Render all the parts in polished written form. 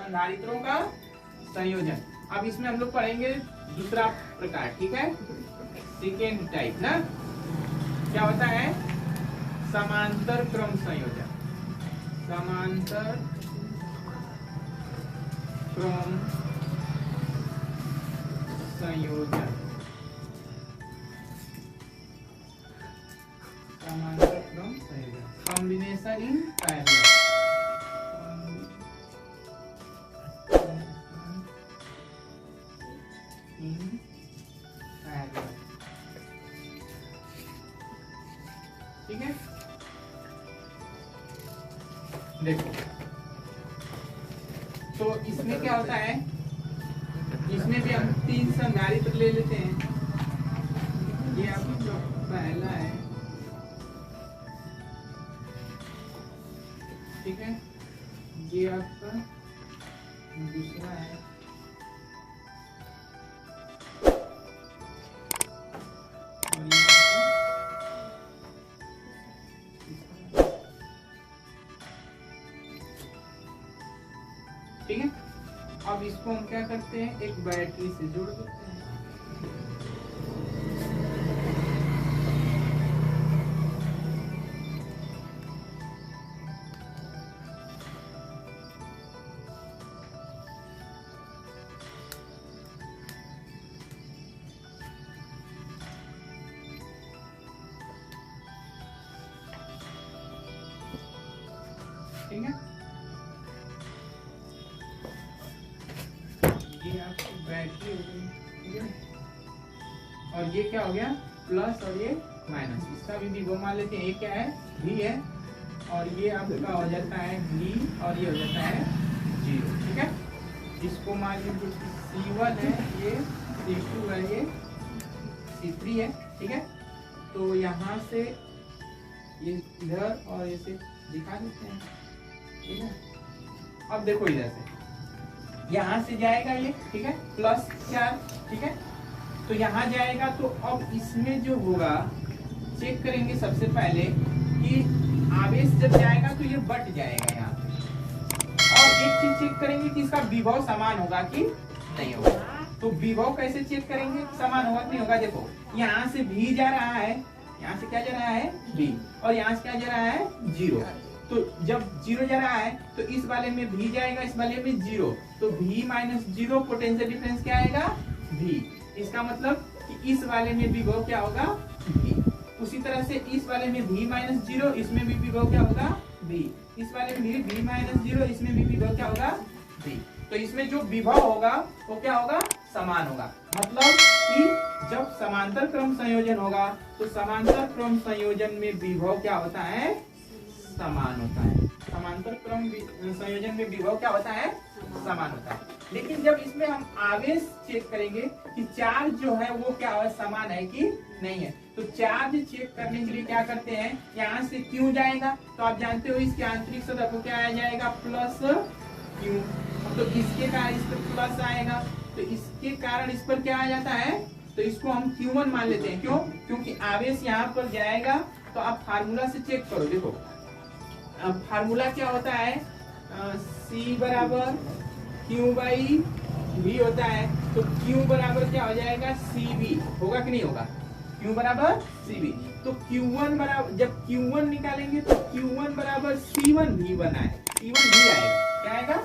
संधारित्रों का संयोजन। अब इसमें हम लोग पढ़ेंगे दूसरा प्रकार, ठीक है, सेकेंड टाइप ना, क्या होता है, समांतर क्रम संयोजन। समांतर क्रम संयोजन, समांतर क्रम संयोजन, कॉम्बिनेशन इन पैरेलल। ठीक है, देखो तो इसमें क्या होता है, इसमें भी हम 3 संधारित्र ले लेते हैं। ये आपका जो पहला है, ठीक है, ये आपका दूसरा है, और ये ठीक है। अब इसको हम क्या करते हैं, एक बैटरी से जोड़ देते हैं। ठीक है, ये आपकी बैटरी हो गई, ठीक है, और ये क्या हो गया, प्लस और ये माइनस, इसका भी विभव मान लेते हैं। ये क्या है, V है, और ये आपका हो जाता है V, और ये हो जाता है 0, ठीक है। इसको मान लीजिए C1 है, ये C2 है, ये C3 है, ठीक है। तो यहाँ से ये इधर और ऐसे दिखा देते हैं, ठीक है। अब देखो इधर से यहाँ से जाएगा ये, ठीक है, +4, ठीक है, तो यहाँ जाएगा। तो अब इसमें जो होगा, चेक करेंगे सबसे पहले कि आवेश जब जाएगा तो ये बट जाएगा यहाँ पे, और एक चीज चेक करेंगे कि इसका विभव समान होगा कि नहीं होगा। तो विभव कैसे चेक करेंगे, समान होगा कि नहीं होगा। देखो यहाँ से V जा रहा है, यहाँ से क्या जा रहा है, V, और यहाँ से क्या जा रहा है, 0। तो जब 0 जा रहा है तो इस वाले में V जाएगा, इस वाले में 0, तो V - 0 पोटेंशियल डिफरेंस क्या आएगा, V। इसका मतलब कि इस वाले में विभव क्या होगा, V। उसी तरह से इस वाले में V - 0, इसमें भी विभव क्या होगा, V। इस वाले में भी V - 0, इसमें भी विभव क्या होगा, V। तो इसमें जो विभव होगा वो क्या होगा, समान होगा। मतलब कि जब समांतर क्रम संयोजन होगा तो समांतर क्रम संयोजन में विभव क्या होता है, समान होता है। समांतर क्रम संयोजन में विभव क्या होता है, समान होता है। लेकिन जब इसमें हम आवेश चेक करेंगे कि चार्ज जो है वो क्या है, समान है कि नहीं है, तो चार्ज चेक करने के लिए क्या करते हैं, यहाँ से Q जाएगा, तो आप जानते हो इसके आंतरिक सतह को क्या आ जाएगा, +Q। तो इसके कारण इस पर प्लस आएगा, तो इसके कारण इस पर क्या आ जाता है, तो इसको हम Q1 मान लेते हैं। क्यों, क्योंकि आवेश यहाँ पर जाएगा। तो आप फार्मूला से चेक करो, देखो अब फार्मूला क्या होता है, C बराबर Q/V होता है। तो Q बराबर क्या हो जाएगा, CV होगा कि नहीं होगा, Q बराबर CV। तो Q1 बराबर, जब Q1 निकालेंगे तो Q1 बराबर C1V बना है, C1V आएगा, क्या आएगा।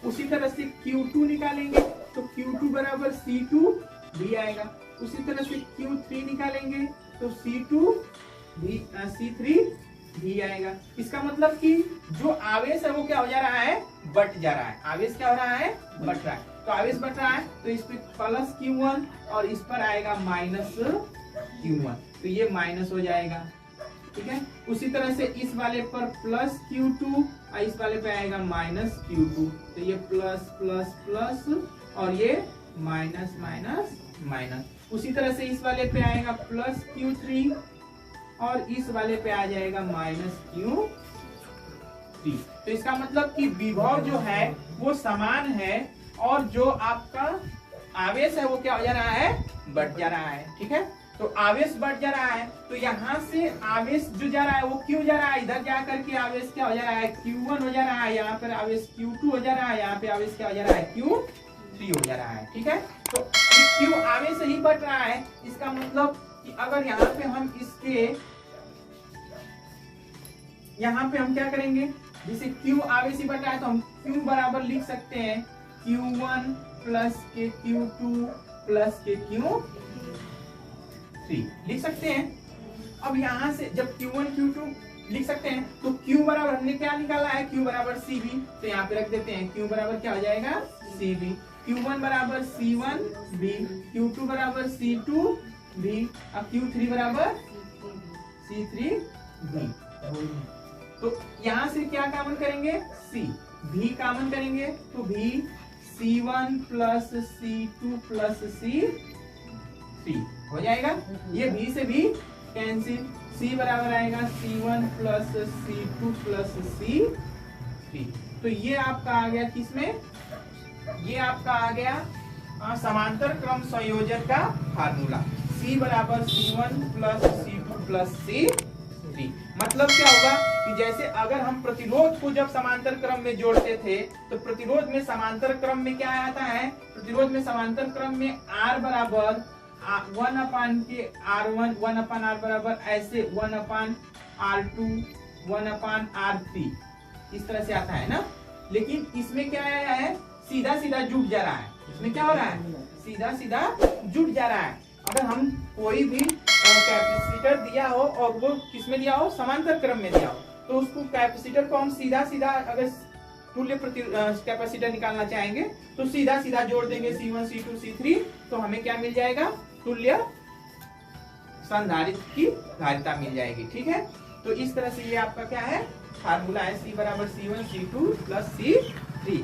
उसी तरह से Q2 निकालेंगे तो Q2 बराबर C2V आएगा। उसी तरह से Q3 निकालेंगे तो C3V आएगा। इसका मतलब कि जो आवेश है वो क्या हो जा रहा है, बट जा रहा है। आवेश क्या हो रहा है, बट रहा है। तो आवेश बट रहा है तो इस पे +Q1 और इस पर आएगा -Q1, तो ये माइनस हो जाएगा, ठीक है। उसी तरह से इस वाले पर +Q2 और इस वाले पे आएगा -Q2, तो ये प्लस प्लस प्लस और ये माइनस माइनस माइनस। उसी तरह से इस वाले पे आएगा +Q3 और इस वाले पे आ जाएगा -Q3। तो इसका मतलब कि विभव जो है वो समान है और जो आपका आवेश है वो क्या हो जा रहा है, बढ़ जा रहा है, ठीक है। तो आवेश बढ़ जा रहा है, तो यहाँ से आवेश जो जा रहा है वो क्यों जा रहा है, इधर जा करके आवेश क्या हो जा रहा है, Q1 हो जा रहा है, यहाँ पर आवेश Q2 हो जा रहा है, यहाँ पे आवेश क्या हो जा रहा है, Q3 हो जा रहा है। ठीक है, तो Q आवेश ही बढ़ रहा है, इसका मतलब कि अगर यहाँ पे हम इसके यहाँ पे हम क्या करेंगे, जैसे Q आवेश ही बढ़ रहा है तो हम Q बराबर लिख सकते हैं Q1 प्लस के Q2 प्लस के Q3 लिख सकते हैं। अब यहाँ से जब Q1 Q2 लिख सकते हैं तो Q बराबर हमने क्या निकाला है, Q बराबर CV, तो यहाँ पे रख देते हैं Q बराबर क्या हो जाएगा, CV। Q1 बराबर C1B, Q2 बराबर C2B, अब Q3 बराबर C3B। तो यहाँ से क्या कॉमन करेंगे, C, V कॉमन करेंगे तो V C1 plus C2 plus C3 हो जाएगा। ये V से भी कैंसिल, C बराबर आएगा C1 plus C2 plus C3। तो ये आपका आ गया किसमें, ये आपका आ गया समांतर क्रम संयोजन का फार्मूला, C बराबर C1 plus C2 plus C3। मतलब क्या होगा कि जैसे अगर हम प्रतिरोध को जब समांतर क्रम में जोड़ते थे तो प्रतिरोध में समांतर क्रम में क्या आता है, प्रतिरोध में समांतर क्रम में R बराबर 1 अपान के R1, 1 अपान R बराबर ऐसे 1 अपान R2, 1 अपान R3, इस तरह से आता है ना। लेकिन इसमें क्या आया है, सीधा सीधा जुड़ जा रहा है, इसमें क्या हो रहा है, सीधा सीधा जुड़ जा रहा है। अगर हम कोई भी कैपेसिटर दिया हो और वो किसमें दिया हो, समांतर क्रम में दिया हो, तो उसको कैपेसिटर को हम सीधा सीधा अगर तुल्य कैपेसिटर निकालना चाहेंगे तो सीधा सीधा जोड़ देंगे C1 C2 C3, तो हमें क्या मिल जाएगा, तुल्य संधारित्र की धारिता मिल जाएगी। ठीक है, तो इस तरह से ये आपका क्या है, फार्मूला है, C बराबर C1 C2 प्लस C3।